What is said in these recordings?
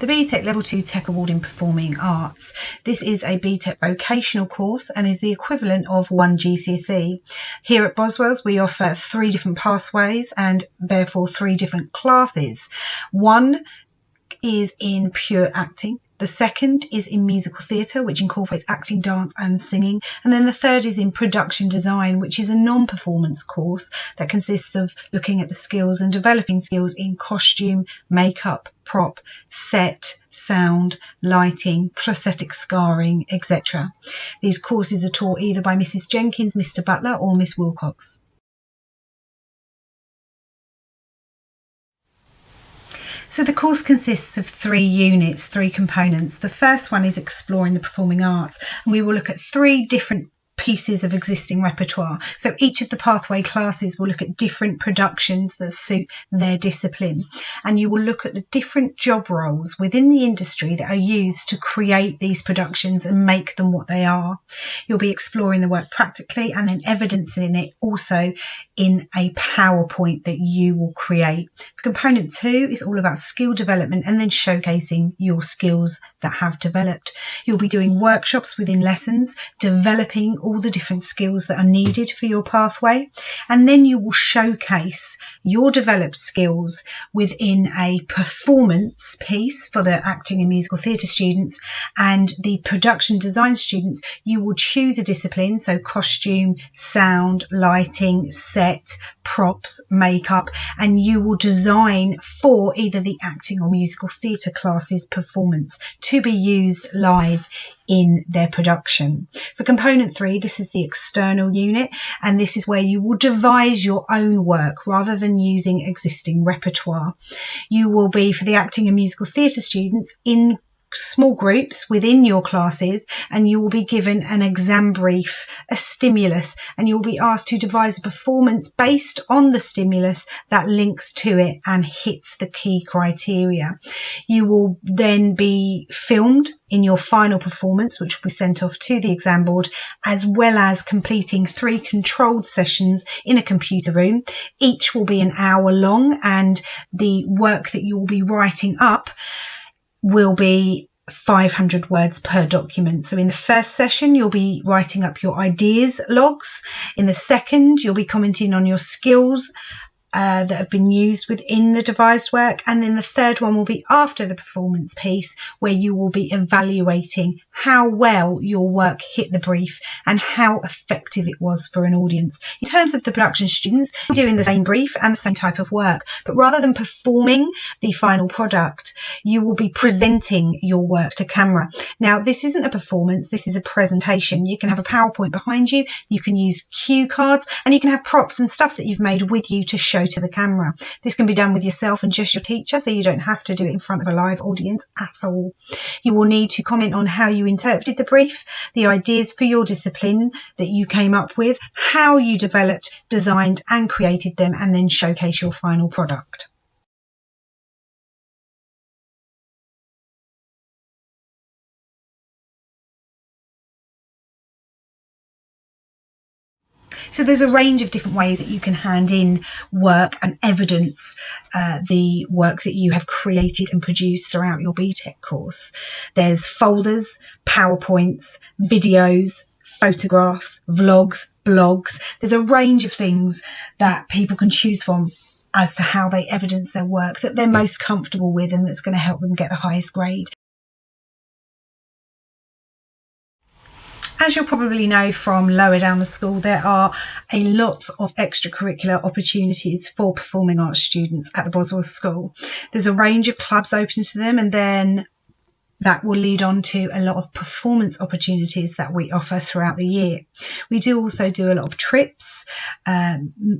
The BTEC Level 2 Tech Award in Performing Arts. This is a BTEC vocational course and is the equivalent of one GCSE. Here at Boswell's we offer 3 different pathways and therefore 3 different classes. One is in pure acting. The second is in musical theatre, which incorporates acting, dance and singing. And then the third is in production design, which is a non-performance course that consists of looking at the skills and developing skills in costume, makeup, prop, set, sound, lighting, prosthetic scarring, etc. These courses are taught either by Mrs. Jenkins, Mr. Butler or Miss Wilcox. So the course consists of 3 units, 3 components. The first one is exploring the performing arts, and we will look at 3 different pieces of existing repertoire. So each of the pathway classes will look at different productions that suit their discipline, and you will look at the different job roles within the industry that are used to create these productions and make them what they are. You'll be exploring the work practically and then evidencing it also in a PowerPoint that you will create. Component 2 is all about skill development and then showcasing your skills that have developed. You'll be doing workshops within lessons, developing all the different skills that are needed for your pathway, and then you will showcase your developed skills within a performance piece for the acting and musical theatre students, and the production design students you will choose a discipline, so costume, sound, lighting, set, props, makeup, and you will design for either the acting or musical theatre classes performance to be used live in their production. For component 3, this is the external unit, and this is where you will devise your own work rather than using existing repertoire. You will be, for the acting and musical theatre students, in small groups within your classes, and you will be given an exam brief, a stimulus, and you'll be asked to devise a performance based on the stimulus that links to it and hits the key criteria. You will then be filmed in your final performance, which will be sent off to the exam board, as well as completing 3 controlled sessions in a computer room. Each will be an hour long, and the work that you will be writing up will be 500 words per document. So in the first session, you'll be writing up your ideas logs. In the second, you'll be commenting on your skills that have been used within the devised work, and then the third one will be after the performance piece, where you will be evaluating how well your work hit the brief and how effective it was for an audience. In terms of the production students, we're doing the same brief and the same type of work, but rather than performing the final product, you will be presenting your work to camera. Now, this isn't a performance, this is a presentation. You can have a PowerPoint behind you, you can use cue cards, and you can have props and stuff that you've made with you to show to the camera. This can be done with yourself and just your teacher, so you don't have to do it in front of a live audience at all. You will need to comment on how you interpreted the brief, the ideas for your discipline that you came up with, how you developed, designed and created them, and then showcase your final product. So there's a range of different ways that you can hand in work and evidence the work that you have created and produced throughout your BTEC course. There's folders, PowerPoints, videos, photographs, vlogs, blogs. There's a range of things that people can choose from as to how they evidence their work that they're most comfortable with and that's going to help them get the highest grade. As you'll probably know from lower down the school, there are a lot of extracurricular opportunities for performing arts students at the Boswell School. There's a range of clubs open to them, and then that will lead on to a lot of performance opportunities that we offer throughout the year. We do also do a lot of trips,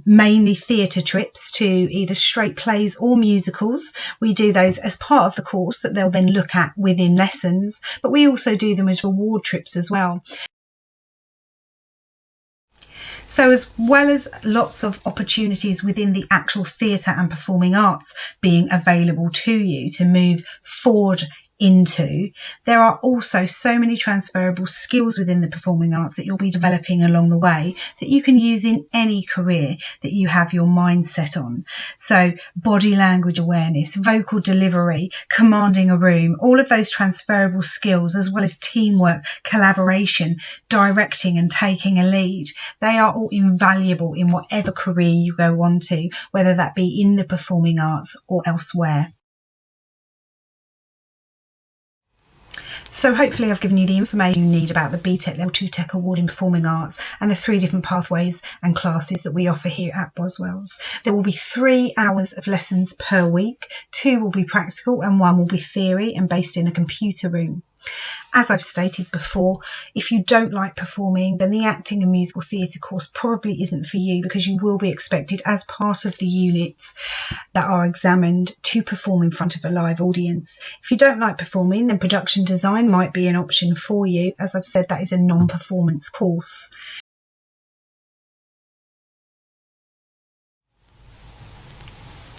mainly theatre trips to either straight plays or musicals. We do those as part of the course that they'll then look at within lessons, but we also do them as reward trips as well. So as well as lots of opportunities within the actual theatre and performing arts being available to you to move forward into, there are also so many transferable skills within the performing arts that you'll be developing along the way that you can use in any career that you have your mind set on. So body language awareness, vocal delivery, commanding a room, all of those transferable skills, as well as teamwork, collaboration, directing and taking a lead, they are all invaluable in whatever career you go on to, whether that be in the performing arts or elsewhere. So hopefully I've given you the information you need about the BTEC Level 2 Tech Award in Performing Arts and the 3 different pathways and classes that we offer here at Boswell's. There will be 3 hours of lessons per week. 2 will be practical and 1 will be theory and based in a computer room. As I've stated before, if you don't like performing, then the acting and musical theatre course probably isn't for you, because you will be expected as part of the units that are examined to perform in front of a live audience. If you don't like performing, then production design might be an option for you. As I've said, that is a non-performance course.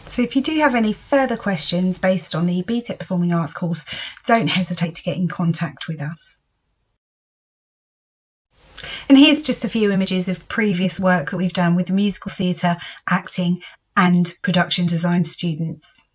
So if you do have any further questions based on the BTEC Performing Arts course, don't hesitate to get in contact with us. And here's just a few images of previous work that we've done with the musical theatre, acting and production design students.